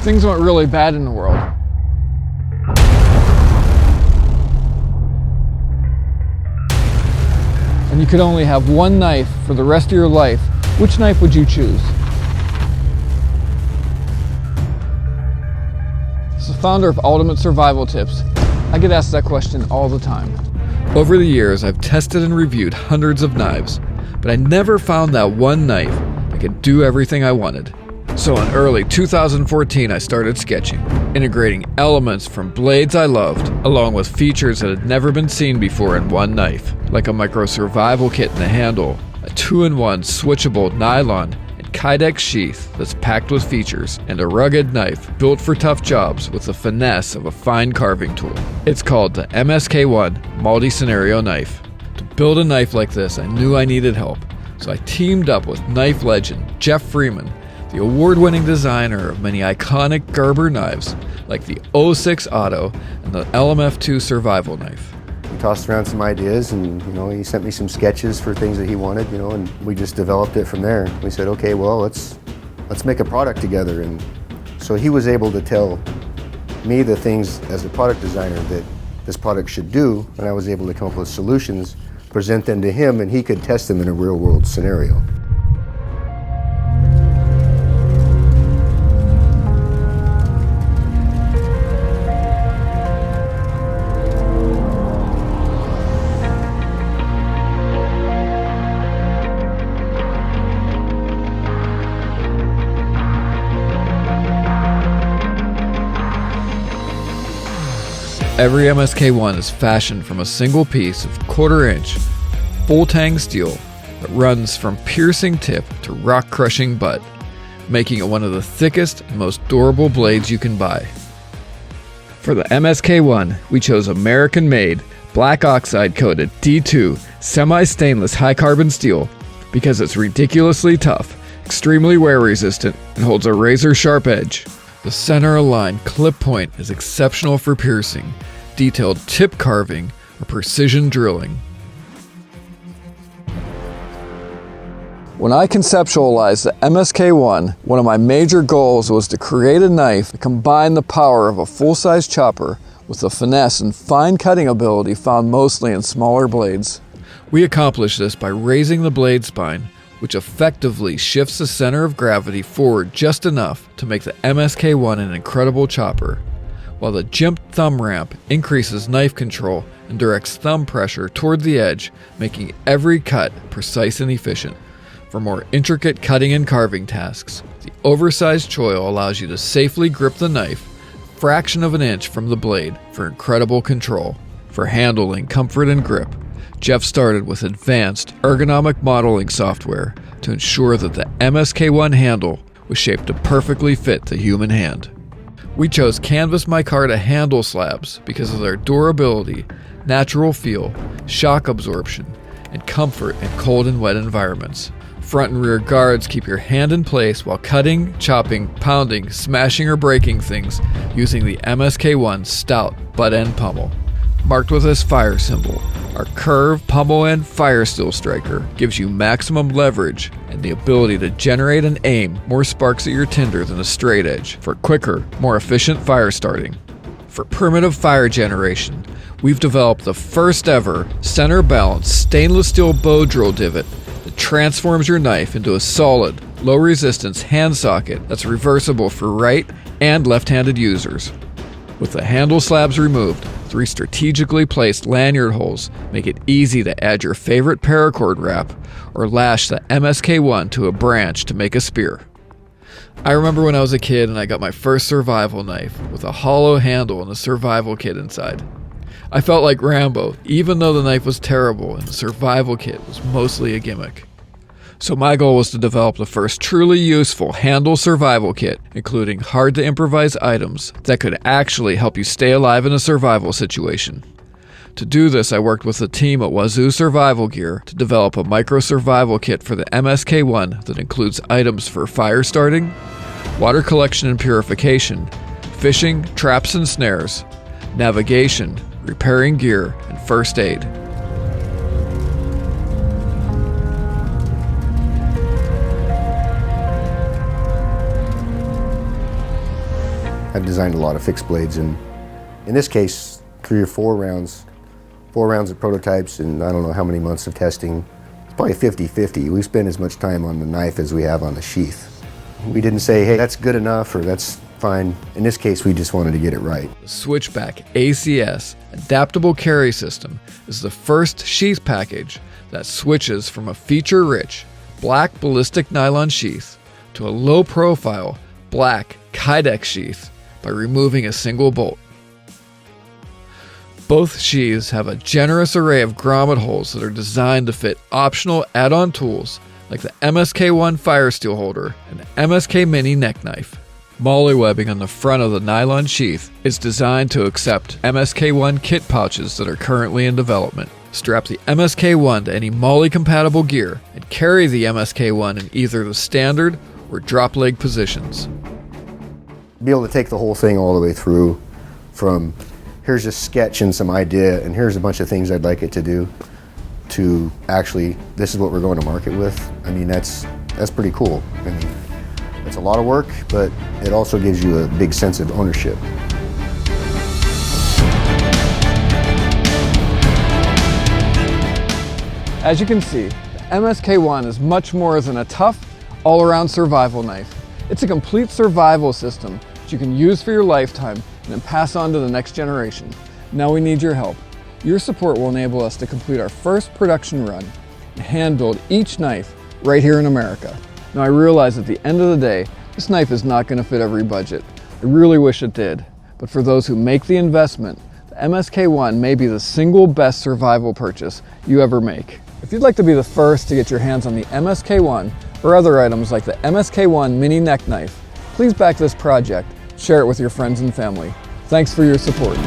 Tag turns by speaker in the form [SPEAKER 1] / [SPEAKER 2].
[SPEAKER 1] Things went really bad in the world. And you could only have one knife for the rest of your life. Which knife would you choose? As the founder of Ultimate Survival Tips, I get asked that question all the time.
[SPEAKER 2] Over the years, I've tested and reviewed hundreds of knives, but I never found that one knife that could do everything I wanted. So in early 2014, I started sketching, integrating elements from blades I loved, along with features that had never been seen before in one knife, like a micro survival kit in the handle, a 2-in-1 switchable nylon and Kydex sheath that's packed with features, and a rugged knife built for tough jobs with the finesse of a fine carving tool. It's called the MSK-1 multi-scenario knife. To build a knife like this, I knew I needed help, so I teamed up with knife legend Jeff Freeman, the award-winning designer of many iconic Gerber knives like the 06 Auto and the LMF2 survival knife.
[SPEAKER 3] We tossed around some ideas, and he sent me some sketches for things that he wanted, and we just developed it from there. We said, okay, well, let's make a product together. And so he was able to tell me the things as a product designer that this product should do, and I was able to come up with solutions, present them to him, and he could test them in a real-world scenario.
[SPEAKER 2] Every MSK-1 is fashioned from a single piece of 1/4-inch full tang steel that runs from piercing tip to rock-crushing butt, making it one of the thickest and most durable blades you can buy. For the MSK-1, we chose American-made, black oxide-coated D2 semi-stainless high-carbon steel because it's ridiculously tough, extremely wear-resistant, and holds a razor-sharp edge. The center-aligned clip point is exceptional for piercing, detailed tip carving, or precision drilling.
[SPEAKER 1] When I conceptualized the MSK-1, one of my major goals was to create a knife that combined the power of a full-size chopper with the finesse and fine cutting ability found mostly in smaller blades.
[SPEAKER 2] We accomplished this by raising the blade spine, which effectively shifts the center of gravity forward just enough to make the MSK-1 an incredible chopper, while the jimped thumb ramp increases knife control and directs thumb pressure toward the edge, making every cut precise and efficient. For more intricate cutting and carving tasks, the oversized choil allows you to safely grip the knife a fraction of an inch from the blade for incredible control. For handling, comfort, and grip, Jeff started with advanced ergonomic modeling software to ensure that the MSK-1 handle was shaped to perfectly fit the human hand. We chose canvas micarta handle slabs because of their durability, natural feel, shock absorption, and comfort in cold and wet environments. Front and rear guards keep your hand in place while cutting, chopping, pounding, smashing, or breaking things using the MSK-1 stout butt-end pummel. Marked with this fire symbol, our curved pummel end fire steel striker gives you maximum leverage and the ability to generate and aim more sparks at your tinder than a straight edge for quicker, more efficient fire starting. For primitive fire generation, we've developed the first ever center balanced stainless steel bow drill divot that transforms your knife into a solid, low resistance hand socket that's reversible for right and left-handed users. With the handle slabs removed, 3 strategically placed lanyard holes make it easy to add your favorite paracord wrap or lash the MSK-1 to a branch to make a spear. I remember when I was a kid and I got my first survival knife with a hollow handle and a survival kit inside. I felt like Rambo, even though the knife was terrible and the survival kit was mostly a gimmick. So my goal was to develop the first truly useful handle survival kit, including hard-to-improvise items that could actually help you stay alive in a survival situation. To do this, I worked with a team at Wazoo Survival Gear to develop a micro-survival kit for the MSK-1 that includes items for fire starting, water collection and purification, fishing, traps and snares, navigation, repairing gear, and first aid.
[SPEAKER 3] I've designed a lot of fixed blades, and in this case, 3 or 4 rounds. 4 rounds of prototypes and I don't know how many months of testing. It's probably 50-50. We spend as much time on the knife as we have on the sheath. We didn't say, hey, that's good enough or that's fine. In this case, we just wanted to get it right.
[SPEAKER 2] The Switchback ACS adaptable carry system is the first sheath package that switches from a feature-rich black ballistic nylon sheath to a low-profile black Kydex sheath by removing a single bolt. Both sheaths have a generous array of grommet holes that are designed to fit optional add-on tools like the MSK-1 fire steel holder and the MSK Mini neck knife. Molly webbing on the front of the nylon sheath is designed to accept MSK-1 kit pouches that are currently in development. Strap the MSK-1 to any Molly-compatible gear and carry the MSK-1 in either the standard or drop leg positions.
[SPEAKER 3] Be able to take the whole thing all the way through from here's a sketch and some idea and here's a bunch of things I'd like it to do to actually this is what we're going to market with. I mean, that's pretty cool. I mean, it's a lot of work, but it also gives you a big sense of ownership.
[SPEAKER 1] As you can see, the MSK-1 is much more than a tough, all-around survival knife. It's a complete survival system that you can use for your lifetime and then pass on to the next generation. Now we need your help. Your support will enable us to complete our first production run and hand build each knife right here in America. Now I realize at the end of the day, this knife is not going to fit every budget. I really wish it did, but for those who make the investment, the MSK-1 may be the single best survival purchase you ever make. If you'd like to be the first to get your hands on the MSK-1 or other items like the MSK-1 Mini neck knife, please back this project, share it with your friends and family. Thanks for your support.